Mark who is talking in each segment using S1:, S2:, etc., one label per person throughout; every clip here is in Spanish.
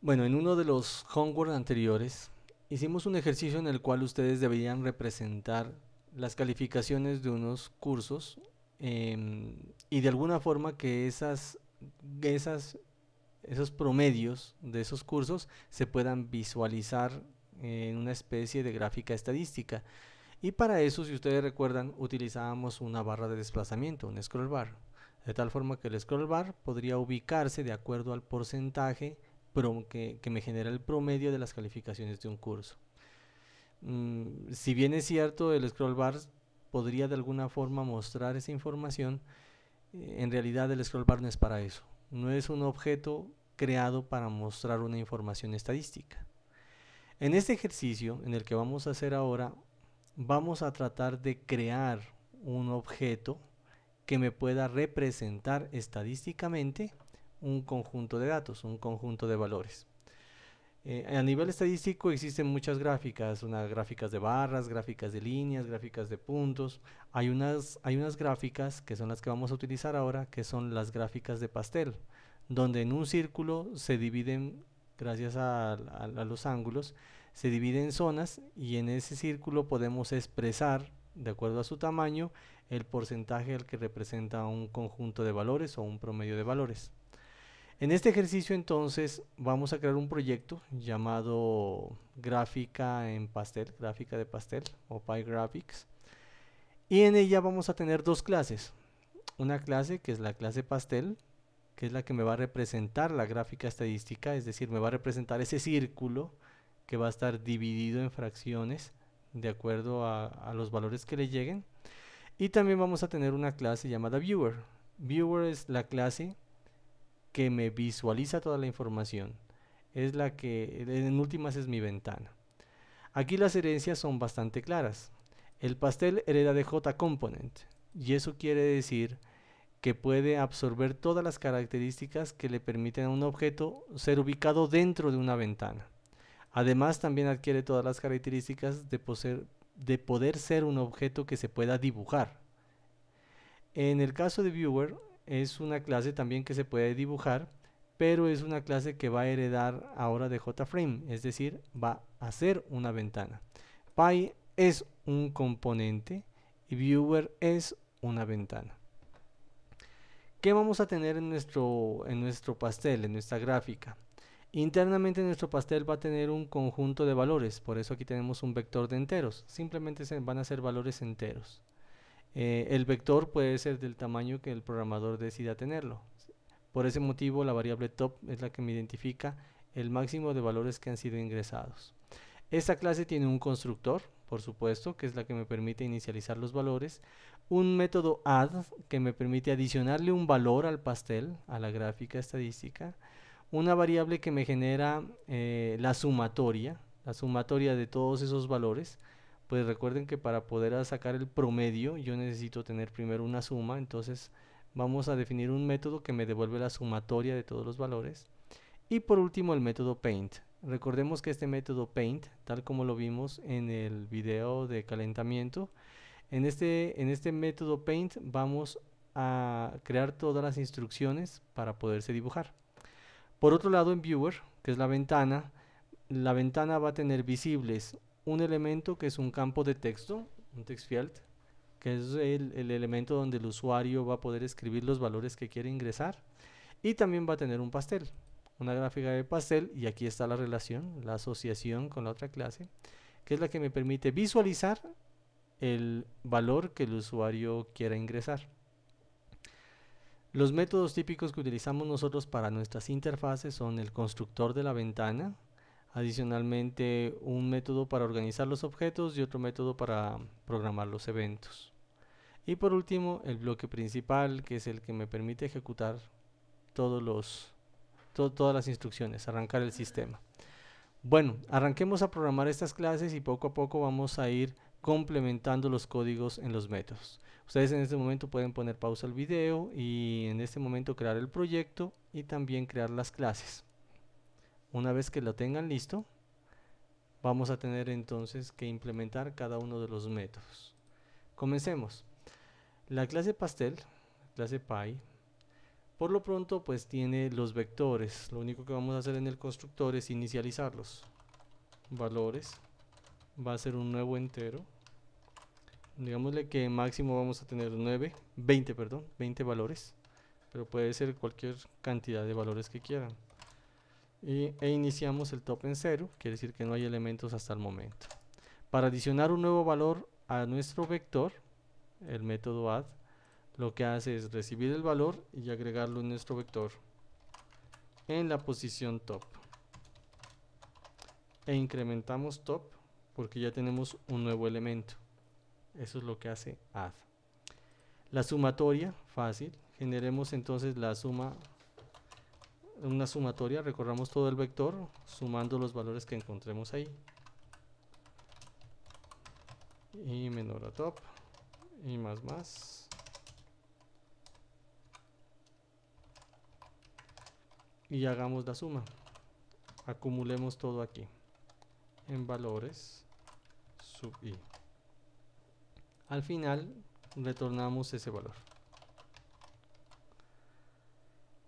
S1: Bueno, en uno de los homework anteriores hicimos un ejercicio en el cual ustedes deberían representar las calificaciones de unos cursos y de alguna forma que esas, esos promedios de esos cursos se puedan visualizar en una especie de gráfica estadística. Y para eso, si ustedes recuerdan, utilizábamos una barra de desplazamiento, un scroll bar. De tal forma que el scroll bar podría ubicarse de acuerdo al porcentaje que me genera el promedio de las calificaciones de un curso. Si bien es cierto, el scroll bar podría de alguna forma mostrar esa información, en realidad el scroll bar no es para eso. No es un objeto creado para mostrar una información estadística. En este ejercicio, en el que vamos a hacer ahora, vamos a tratar de crear un objeto que me pueda representar estadísticamente un conjunto de datos, un conjunto de valores. A nivel estadístico existen muchas gráficas, gráficas de barras, gráficas de líneas, gráficas de puntos. Hay unas gráficas que son las que vamos a utilizar ahora, que son las gráficas de pastel, donde en un círculo se dividen, gracias a los ángulos, se dividen en zonas y en ese círculo podemos expresar, de acuerdo a su tamaño, el porcentaje al que representa un conjunto de valores o un promedio de valores. En este ejercicio entonces vamos a crear un proyecto llamado gráfica en pastel, gráfica de pastel o Pie Graphics. Y en ella vamos a tener dos clases. Una clase que es la clase pastel, que es la que me va a representar la gráfica estadística, es decir, me va a representar ese círculo que va a estar dividido en fracciones de acuerdo a los valores que le lleguen. Y también vamos a tener una clase llamada Viewer. Viewer es la clase que me visualiza toda la información. Es la que en últimas es mi ventana. Aquí las herencias son bastante claras. El pastel hereda de J component y eso quiere decir que puede absorber todas las características que le permiten a un objeto ser ubicado dentro de una ventana. Además, también adquiere todas las características de poder ser un objeto que se pueda dibujar. En el caso de Viewer, es una clase también que se puede dibujar, pero es una clase que va a heredar ahora de JFrame, es decir, va a ser una ventana. Py es un componente y Viewer es una ventana. ¿Qué vamos a tener en nuestro pastel, en nuestra gráfica? Internamente nuestro pastel va a tener un conjunto de valores, por eso aquí tenemos un vector de enteros, simplemente van a ser valores enteros. El vector puede ser del tamaño que el programador decida tenerlo. Por ese motivo, la variable top es la que me identifica el máximo de valores que han sido ingresados. Esta clase tiene un constructor, por supuesto, que es la que me permite inicializar los valores. Un método add que me permite adicionarle un valor al pastel, a la gráfica estadística. Una variable que me genera la sumatoria de todos esos valores. Pues recuerden que para poder sacar el promedio yo necesito tener primero una suma, entonces vamos a definir un método que me devuelve la sumatoria de todos los valores. Y por último el método paint. Recordemos que este método paint, tal como lo vimos en el video de calentamiento, en este método paint vamos a crear todas las instrucciones para poderse dibujar. Por otro lado, en Viewer, que es la ventana va a tener visibles un elemento que es un campo de texto, un text field, que es el elemento donde el usuario va a poder escribir los valores que quiere ingresar. Y también va a tener un pastel, una gráfica de pastel, y aquí está la relación, la asociación con la otra clase, que es la que me permite visualizar el valor que el usuario quiera ingresar. Los métodos típicos que utilizamos nosotros para nuestras interfaces son el constructor de la ventana, adicionalmente un método para organizar los objetos y otro método para programar los eventos. Y por último, el bloque principal, que es el que me permite ejecutar todos los, todas las instrucciones, arrancar el sistema. Bueno, arranquemos a programar estas clases y poco a poco vamos a ir complementando los códigos en los métodos. Ustedes en este momento pueden poner pausa al video y en este momento crear el proyecto y también crear las clases. Una vez que lo tengan listo, vamos a tener entonces que implementar cada uno de los métodos. Comencemos. La clase pastel, clase pie, Por lo pronto pues tiene los vectores. Lo único que vamos a hacer en el constructor es inicializarlos. Valores, va a ser un nuevo entero. Digámosle que máximo vamos a tener 20 valores, pero puede ser cualquier cantidad de valores que quieran. E iniciamos el top en 0, quiere decir que no hay elementos hasta el momento. Para adicionar un nuevo valor a nuestro vector, el método add lo que hace es recibir el valor y agregarlo en nuestro vector en la posición top. E incrementamos top porque ya tenemos un nuevo elemento. Eso es lo que hace add. La sumatoria, fácil. Generemos entonces la suma, una sumatoria, recorramos todo el vector sumando los valores que encontremos ahí. Y menor a top y más. Y hagamos la suma. Acumulemos todo aquí en valores sub i. Al final retornamos ese valor.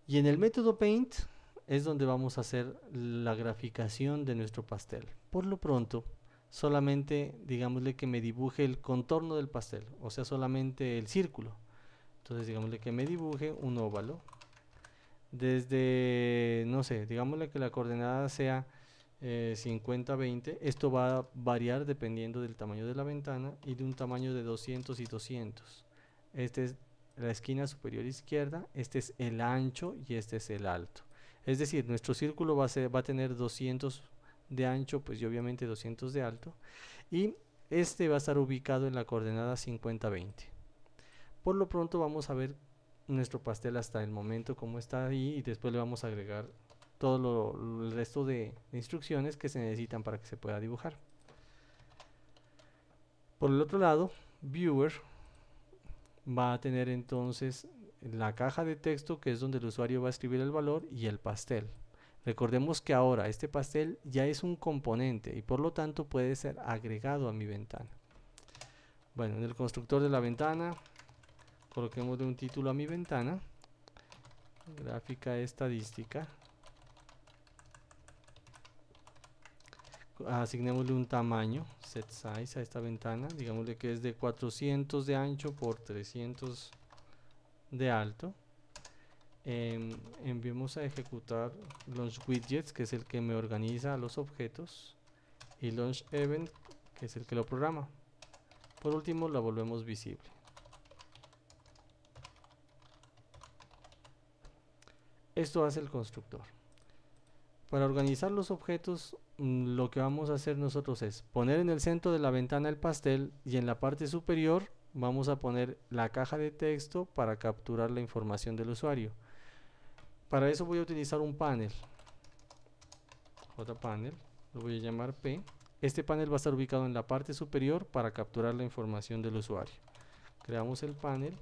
S1: Y en el método paint es donde vamos a hacer la graficación de nuestro pastel. Por lo pronto, solamente digámosle que me dibuje el contorno del pastel, o sea, solamente el círculo. Entonces digámosle que me dibuje un óvalo. Desde, no sé, digámosle que la coordenada sea 50, 20. Esto va a variar dependiendo del tamaño de la ventana y de un tamaño de 200 y 200. Este es la esquina superior izquierda, este es el ancho y este es el alto. Es decir, nuestro círculo va a tener 200 de ancho, pues y obviamente 200 de alto, y este va a estar ubicado en la coordenada 50, 20. Por lo pronto vamos a ver nuestro pastel hasta el momento como está ahí y después le vamos a agregar todo el resto de instrucciones que se necesitan para que se pueda dibujar. Por el otro lado, Viewer va a tener entonces la caja de texto, que es donde el usuario va a escribir el valor, y el pastel. Recordemos que ahora este pastel ya es un componente y por lo tanto puede ser agregado a mi ventana. Bueno, en el constructor de la ventana coloquémosle un título a mi ventana, gráfica estadística. Asignémosle un tamaño, set size, a esta ventana, digámosle que es de 400 de ancho por 300 de alto. Enviemos a ejecutar launch widgets, que es el que me organiza los objetos, y launch event, que es el que lo programa. Por último, la volvemos visible. Esto hace el constructor. Para organizar los objetos, lo que vamos a hacer nosotros es poner en el centro de la ventana el pastel y en la parte superior vamos a poner la caja de texto para capturar la información del usuario. Para eso voy a utilizar un panel. JPanel, lo voy a llamar P. Este panel va a estar ubicado en la parte superior para capturar la información del usuario. Creamos el panel.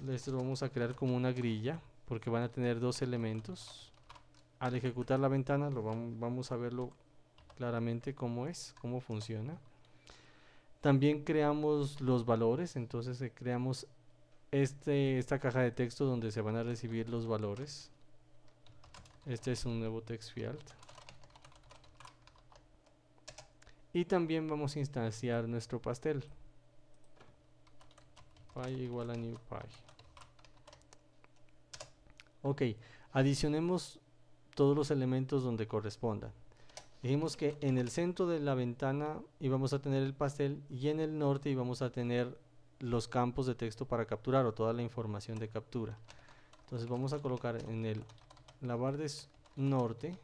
S1: Esto lo vamos a crear como una grilla porque van a tener dos elementos. Al ejecutar la ventana vamos a verlo claramente cómo funciona. También creamos los valores, entonces creamos esta caja de texto donde se van a recibir los valores. Este es un nuevo text field. Y también vamos a instanciar nuestro pastel. Py igual a new py. Ok, adicionemos todos los elementos donde correspondan. Dijimos que en el centro de la ventana íbamos a tener el pastel y en el norte íbamos a tener los campos de texto para capturar o toda la información de captura. Entonces vamos a colocar en la barra de norte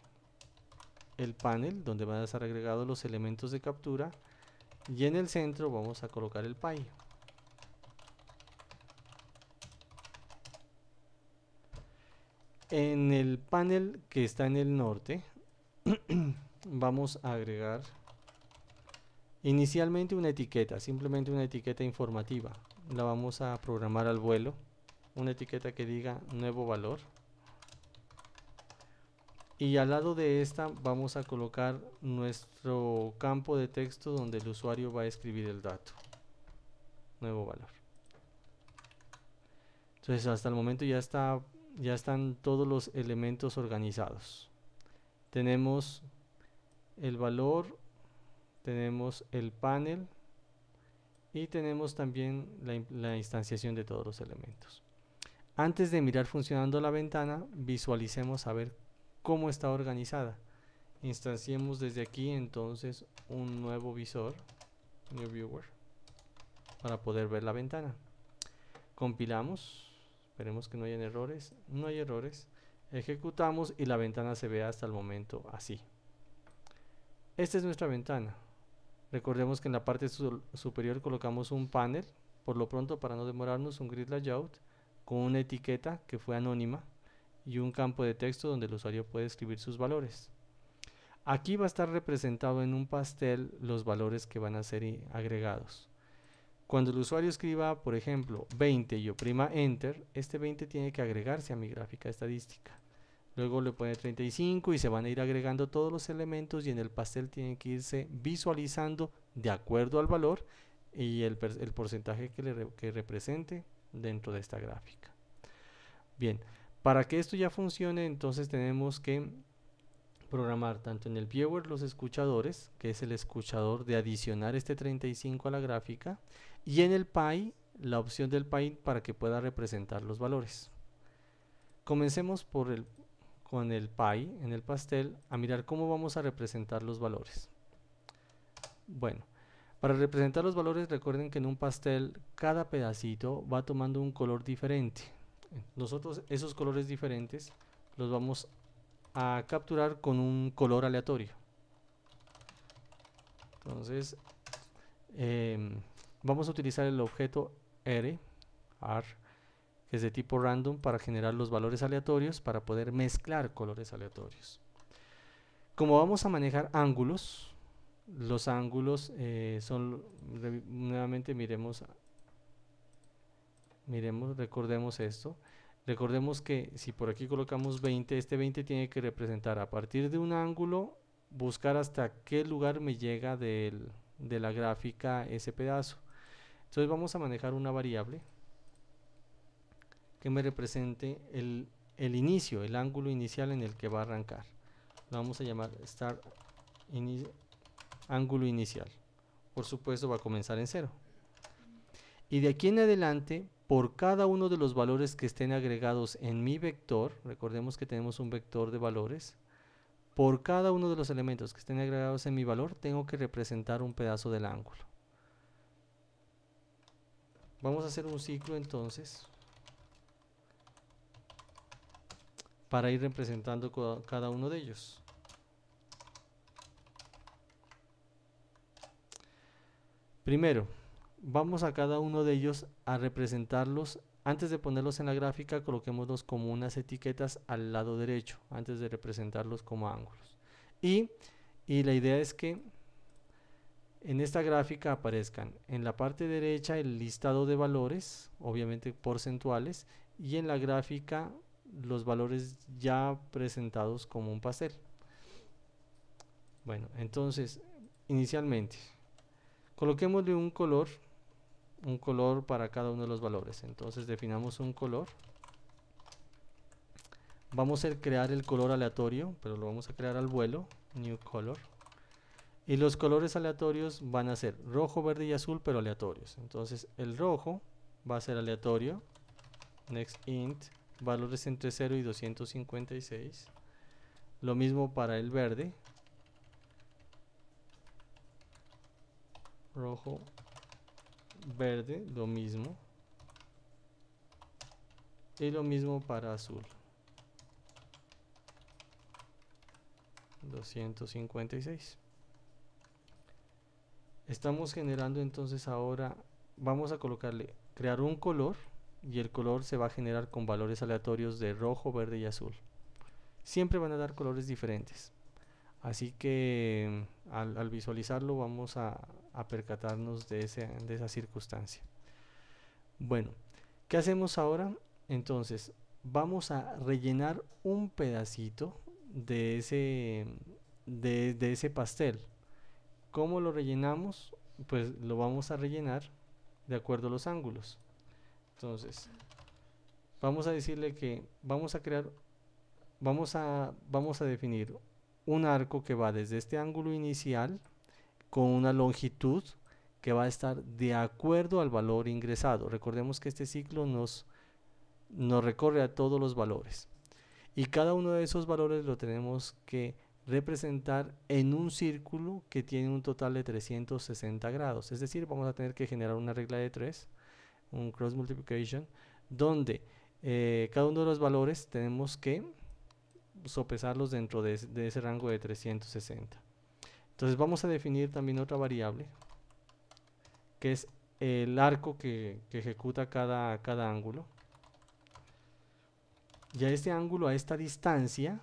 S1: el panel donde van a estar agregados los elementos de captura y en el centro vamos a colocar el py. En el panel que está en el norte vamos a agregar inicialmente una etiqueta, simplemente una etiqueta informativa. La vamos a programar al vuelo, una etiqueta que diga nuevo valor. Y al lado de esta vamos a colocar nuestro campo de texto donde el usuario va a escribir el dato, nuevo valor. Entonces hasta el momento ya están todos los elementos organizados. Tenemos el valor, tenemos el panel y tenemos también la instanciación de todos los elementos. Antes de mirar funcionando la ventana, visualicemos a ver cómo está organizada. Instanciemos desde aquí entonces un nuevo visor, New Viewer, para poder ver la ventana. Compilamos, esperemos que no hayan errores, no hay errores. Ejecutamos y la ventana se ve hasta el momento así. Esta es nuestra ventana. Recordemos que en la parte superior colocamos un panel, por lo pronto para no demorarnos, un grid layout con una etiqueta que fue anónima y un campo de texto donde el usuario puede escribir sus valores. Aquí va a estar representado en un pastel los valores que van a ser agregados. Cuando el usuario escriba, por ejemplo, 20 y oprima Enter, este 20 tiene que agregarse a mi gráfica estadística. Luego le pone 35 y se van a ir agregando todos los elementos y en el pastel tienen que irse visualizando de acuerdo al valor y el porcentaje que represente dentro de esta gráfica. Bien, para que esto ya funcione, entonces tenemos que programar tanto en el viewer los escuchadores, que es el escuchador de adicionar este 35 a la gráfica, y en el pie, la opción del pie para que pueda representar los valores. Comencemos con el pie en el pastel a mirar cómo vamos a representar los valores. Bueno, para representar los valores recuerden que en un pastel cada pedacito va tomando un color diferente. Nosotros esos colores diferentes los vamos a capturar con un color aleatorio. Entonces vamos a utilizar el objeto R, que es de tipo random, para generar los valores aleatorios para poder mezclar colores aleatorios. Como vamos a manejar ángulos, los ángulos son, nuevamente recordemos esto. Recordemos que si por aquí colocamos 20, este 20 tiene que representar a partir de un ángulo, buscar hasta qué lugar me llega de la gráfica ese pedazo. Entonces vamos a manejar una variable que me represente el inicio, el ángulo inicial en el que va a arrancar. Lo vamos a llamar ángulo inicial. Por supuesto va a comenzar en 0. Y de aquí en adelante, por cada uno de los valores que estén agregados en mi vector, recordemos que tenemos un vector de valores, por cada uno de los elementos que estén agregados en mi valor, tengo que representar un pedazo del ángulo. Vamos a hacer un ciclo entonces, para ir representando cada uno de ellos. Primero, vamos a cada uno de ellos a representarlos. Antes de ponerlos en la gráfica, coloquémoslos como unas etiquetas al lado derecho, antes de representarlos como ángulos. Y la idea es que en esta gráfica aparezcan en la parte derecha el listado de valores, obviamente porcentuales, y en la gráfica los valores ya presentados como un pastel. Bueno, entonces, inicialmente, coloquémosle un color para cada uno de los valores. Entonces definamos un color. Vamos a crear el color aleatorio, pero lo vamos a crear al vuelo, new color. Y los colores aleatorios van a ser rojo, verde y azul, pero aleatorios. Entonces el rojo va a ser aleatorio, next int, valores entre 0 y 256. Lo mismo para el verde, rojo, verde, lo mismo. Y lo mismo para azul, 256. Estamos generando entonces ahora, vamos a colocarle, crear un color, y el color se va a generar con valores aleatorios de rojo, verde y azul. Siempre van a dar colores diferentes. Así que al visualizarlo vamos a percatarnos de esa circunstancia. Bueno, ¿qué hacemos ahora? Entonces, vamos a rellenar un pedacito de ese pastel. ¿Cómo lo rellenamos? Pues lo vamos a rellenar de acuerdo a los ángulos. Entonces, vamos a decirle que vamos a definir un arco que va desde este ángulo inicial con una longitud que va a estar de acuerdo al valor ingresado. Recordemos que este ciclo nos recorre a todos los valores. Y cada uno de esos valores lo tenemos que representar en un círculo que tiene un total de 360 grados. Es decir, vamos a tener que generar una regla de 3, un cross multiplication, donde cada uno de los valores tenemos que sopesarlos dentro de ese rango de 360. Entonces vamos a definir también otra variable, que es el arco que ejecuta cada ángulo. Y a este ángulo, a esta distancia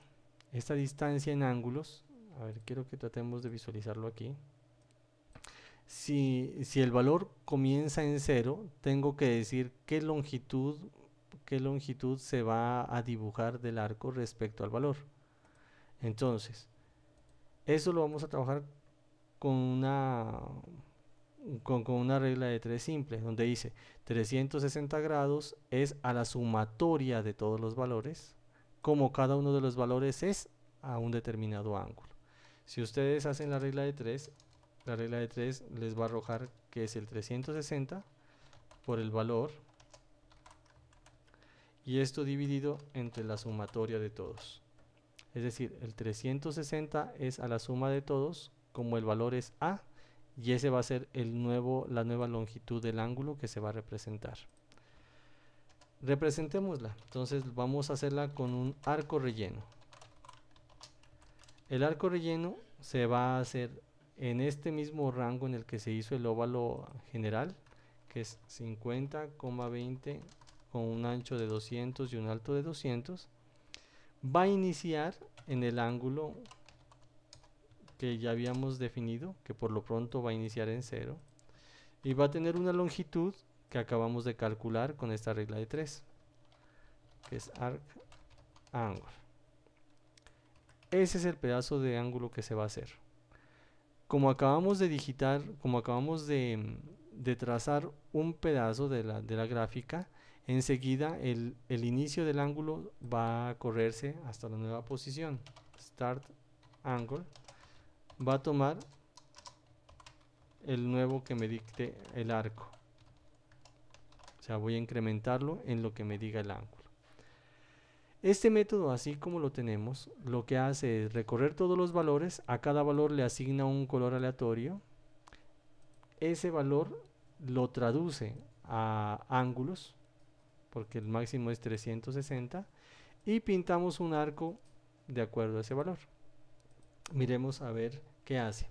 S1: en ángulos, a ver, quiero que tratemos de visualizarlo aquí. Si el valor comienza en 0, tengo que decir qué longitud se va a dibujar del arco respecto al valor. Entonces, eso lo vamos a trabajar con una regla de 3 simple, donde dice 360 grados es a la sumatoria de todos los valores, como cada uno de los valores es a un determinado ángulo. Si ustedes hacen la regla de 3, la regla de 3 les va a arrojar que es el 360 por el valor, y esto dividido entre la sumatoria de todos. Es decir, el 360 es a la suma de todos, como el valor es A, y ese va a ser la nueva longitud del ángulo que se va a representar. Representémosla. Entonces vamos a hacerla con un arco relleno. El arco relleno se va a hacer en este mismo rango en el que se hizo el óvalo general, que es 50,20 con un ancho de 200 y un alto de 200. Va a iniciar en el ángulo que ya habíamos definido, que por lo pronto va a iniciar en 0, y va a tener una longitud que acabamos de calcular con esta regla de 3, que es arc angle. Ese es el pedazo de ángulo que se va a hacer. Como acabamos de digitar, como acabamos de trazar un pedazo de la gráfica, enseguida el inicio del ángulo va a correrse hasta la nueva posición, start angle, va a tomar el nuevo que me dicte el arco. O sea, voy a incrementarlo en lo que me diga el ángulo. Este método, así como lo tenemos, lo que hace es recorrer todos los valores, a cada valor le asigna un color aleatorio, ese valor lo traduce a ángulos, porque el máximo es 360, y pintamos un arco de acuerdo a ese valor. Miremos a ver qué hace.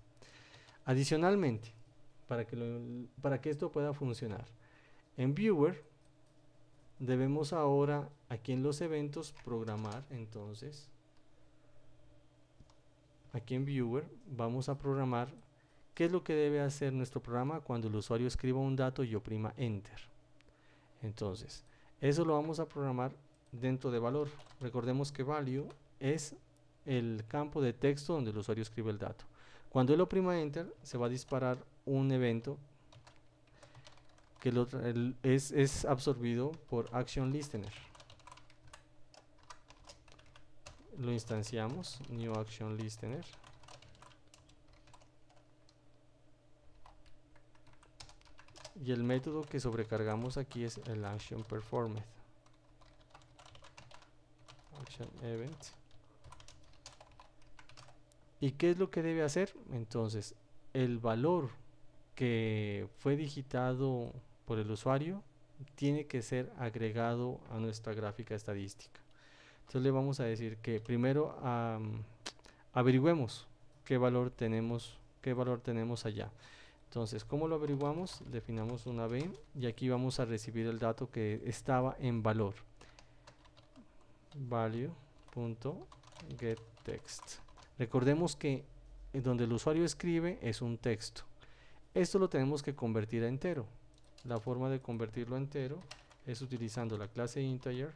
S1: Adicionalmente, para que esto pueda funcionar, en Viewer debemos ahora aquí en los eventos programar. Entonces aquí en Viewer vamos a programar qué es lo que debe hacer nuestro programa cuando el usuario escriba un dato y oprima Enter. Entonces eso lo vamos a programar dentro de valor. Recordemos que value es el campo de texto donde el usuario escribe el dato. Cuando él oprima Enter se va a disparar un evento que es absorbido por Action Listener. Lo instanciamos, New Action Listener. Y el método que sobrecargamos aquí es el Action Performed. Action Event. ¿Y qué es lo que debe hacer? Entonces, el valor que fue digitado por el usuario tiene que ser agregado a nuestra gráfica estadística. Entonces le vamos a decir que primero averigüemos qué valor tenemos allá. Entonces, ¿cómo lo averiguamos? Definamos una B y aquí vamos a recibir el dato que estaba en valor. Value.getText. Recordemos que donde el usuario escribe es un texto. Esto lo tenemos que convertir a entero. La forma de convertirlo a entero es utilizando la clase integer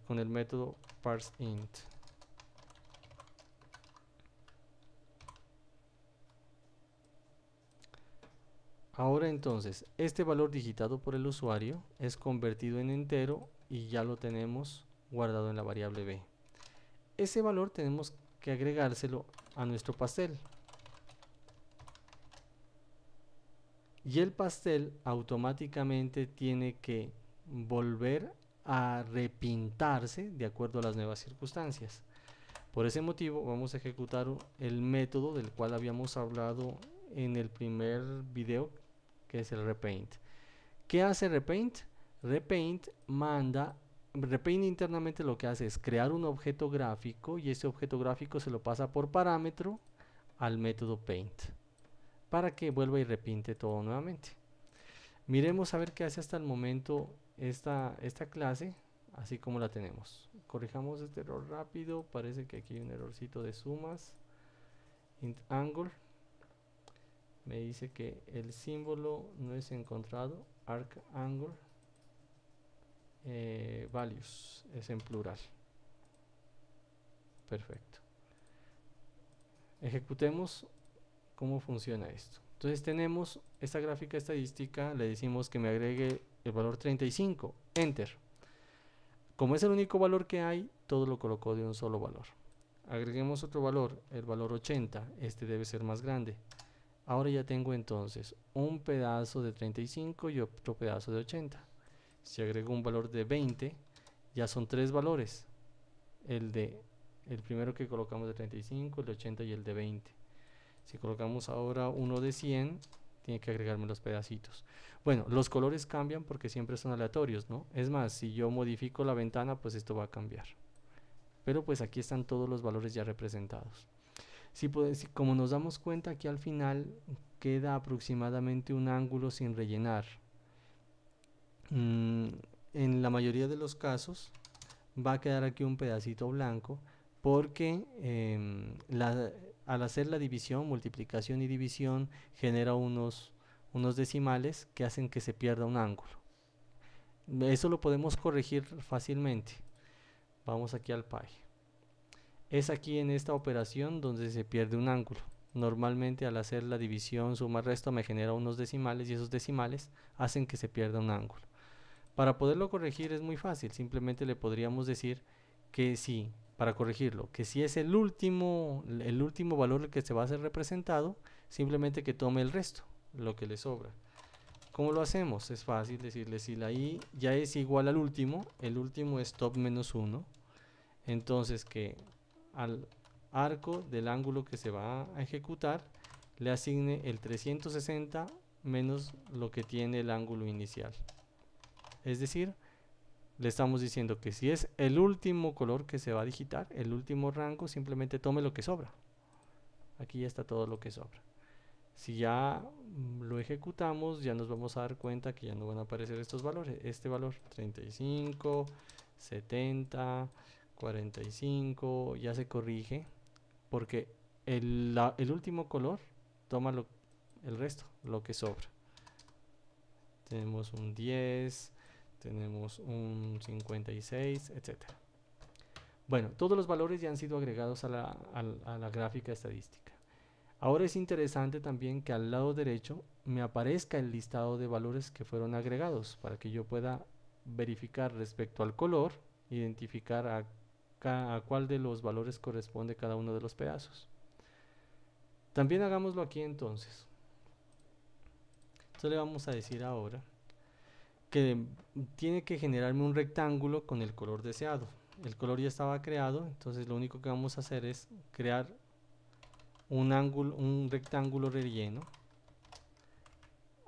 S1: con el método parseInt. Ahora entonces, este valor digitado por el usuario es convertido en entero y ya lo tenemos guardado en la variable b. Ese valor tenemos que agregárselo a nuestro pastel. Y el pastel automáticamente tiene que volver a repintarse de acuerdo a las nuevas circunstancias. Por ese motivo vamos a ejecutar el método del cual habíamos hablado en el primer video, que es el repaint. ¿Qué hace repaint? Repaint internamente lo que hace es crear un objeto gráfico y ese objeto gráfico se lo pasa por parámetro al método paint para que vuelva y repinte todo nuevamente. Miremos a ver qué hace hasta el momento esta clase, así como la tenemos. Corrijamos este error rápido, parece que aquí hay un errorcito de sumas. Int angle me dice que el símbolo no es encontrado. Arc angle values es en plural. Perfecto. Ejecutemos cómo funciona esto. Entonces tenemos esta gráfica estadística, le decimos que me agregue el valor 35, enter. Como es el único valor que hay, todo lo colocó de un solo valor. Agreguemos otro valor, el valor 80, este debe ser más grande. Ahora ya tengo entonces un pedazo de 35 y otro pedazo de 80. Si agrego un valor de 20, ya son tres valores. El primero que colocamos de 35, el de 80 y el de 20. Si colocamos ahora uno de 100, tiene que agregarme los pedacitos. Bueno, los colores cambian porque siempre son aleatorios, ¿no? Es más, si yo modifico la ventana, pues esto va a cambiar. Pero pues aquí están todos los valores ya representados. Como nos damos cuenta, aquí al final queda aproximadamente un ángulo sin rellenar. En la mayoría de los casos va a quedar aquí un pedacito blanco porque al hacer la división, multiplicación y división genera unos decimales que hacen que se pierda un ángulo. Eso lo podemos corregir fácilmente. Vamos aquí al Py. Es aquí en esta operación donde se pierde un ángulo. Normalmente al hacer la división, suma, resta me genera unos decimales y esos decimales hacen que se pierda un ángulo. Para poderlo corregir es muy fácil, simplemente le podríamos decir que sí, para corregirlo, que si es el último valor que se va a ser representado, simplemente que tome el resto, lo que le sobra. ¿Cómo lo hacemos? Es fácil decirle si la i ya es igual al último, el último es top menos 1, entonces que al arco del ángulo que se va a ejecutar le asigne el 360 menos lo que tiene el ángulo inicial. Es decir, le estamos diciendo que si es el último color que se va a digitar, el último rango, simplemente tome lo que sobra. Aquí ya está todo lo que sobra. Si ya lo ejecutamos, ya nos vamos a dar cuenta que ya no van a aparecer estos valores. Este valor, 35, 70, 45, ya se corrige porque el último color toma el resto, lo que sobra. Tenemos un 10, tenemos un 56, etcétera. Bueno, todos los valores ya han sido agregados a la gráfica estadística. Ahora es interesante también que al lado derecho me aparezca el listado de valores que fueron agregados para que yo pueda verificar respecto al color, identificar a cuál de los valores corresponde cada uno de los pedazos. También hagámoslo aquí entonces. Entonces le vamos a decir ahora que tiene que generarme un rectángulo con el color deseado. El color ya estaba creado, entonces lo único que vamos a hacer es crear un rectángulo relleno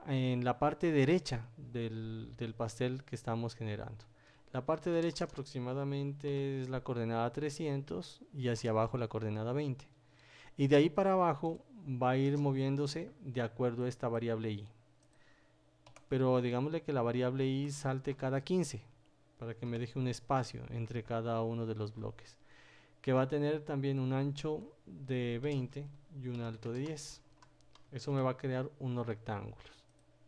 S1: en la parte derecha del pastel que estamos generando. La parte derecha aproximadamente es la coordenada 300 y hacia abajo la coordenada 20. Y de ahí para abajo va a ir moviéndose de acuerdo a esta variable i. Pero digámosle que la variable i salte cada 15 para que me deje un espacio entre cada uno de los bloques, que va a tener también un ancho de 20 y un alto de 10. Eso me va a crear unos rectángulos.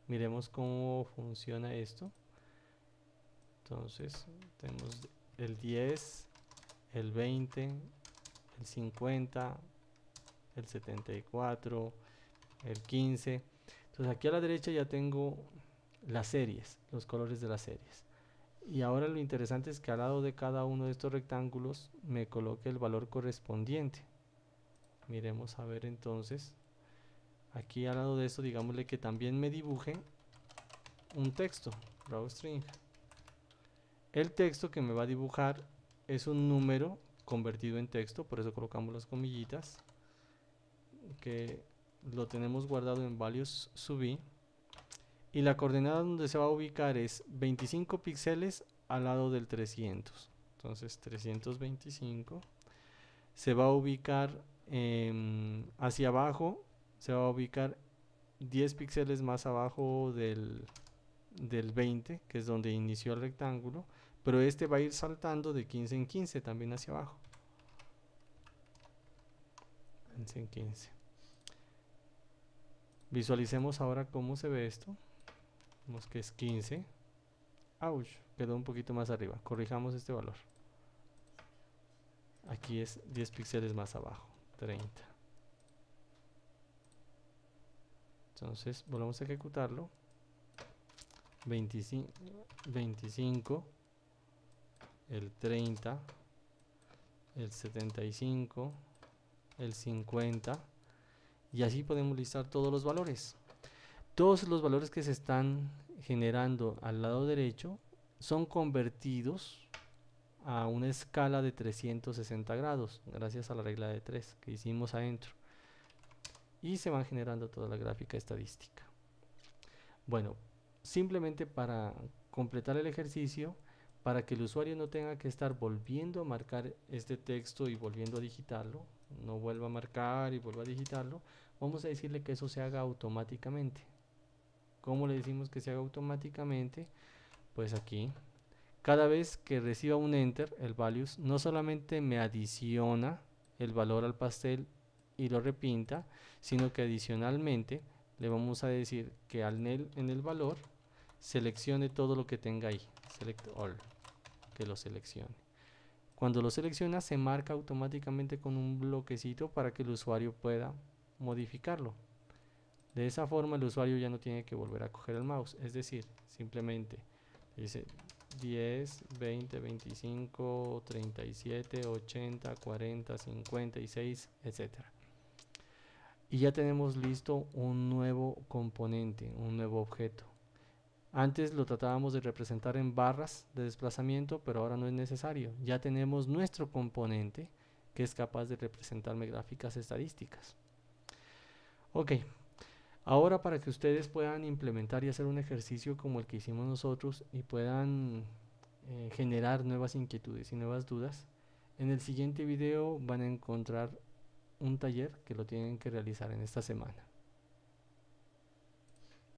S1: Miremos cómo funciona esto. Entonces tenemos el 10, el 20, el 50, el 74, el 15. Entonces aquí a la derecha ya tengo las series, los colores de las series. Y ahora lo interesante es que al lado de cada uno de estos rectángulos me coloque el valor correspondiente. Miremos a ver entonces. Aquí al lado de esto, digámosle que también me dibuje un texto, drawString. El texto que me va a dibujar es un número convertido en texto, por eso colocamos las comillitas, que lo tenemos guardado en values sub i, y la coordenada donde se va a ubicar es 25 píxeles al lado del 300. Entonces 325 se va a ubicar hacia abajo, se va a ubicar 10 píxeles más abajo del 20, que es donde inició el rectángulo, pero este va a ir saltando de 15 en 15 también hacia abajo. 15 en 15. Visualicemos ahora cómo se ve esto. Vemos que es 15. Ouch, quedó un poquito más arriba. Corrijamos este valor. Aquí es 10 píxeles más abajo, 30. Entonces volvemos a ejecutarlo. 25, el 30, el 75, el 50, y así podemos listar todos los valores. Todos los valores que se están generando al lado derecho son convertidos a una escala de 360 grados, gracias a la regla de 3 que hicimos adentro, y se van generando toda la gráfica estadística. Bueno, simplemente para completar el ejercicio, para que el usuario no tenga que estar volviendo a marcar este texto y volviendo a digitarlo, no vuelva a marcar y vuelva a digitarlo, vamos a decirle que eso se haga automáticamente. ¿Cómo le decimos que se haga automáticamente? Pues aquí, cada vez que reciba un enter, el values no solamente me adiciona el valor al pastel y lo repinta, sino que adicionalmente le vamos a decir que en el valor seleccione todo lo que tenga ahí, select all, que lo seleccione. Cuando lo selecciona se marca automáticamente con un bloquecito para que el usuario pueda modificarlo. De esa forma el usuario ya no tiene que volver a coger el mouse, es decir, simplemente dice 10, 20, 25, 37, 80, 40, 56, etcétera. Y ya tenemos listo un nuevo componente, un nuevo objeto. Antes lo tratábamos de representar en barras de desplazamiento, pero ahora no es necesario. Ya tenemos nuestro componente que es capaz de representarme gráficas estadísticas. Ok, ahora para que ustedes puedan implementar y hacer un ejercicio como el que hicimos nosotros y puedan generar nuevas inquietudes y nuevas dudas, en el siguiente video van a encontrar un taller que lo tienen que realizar en esta semana.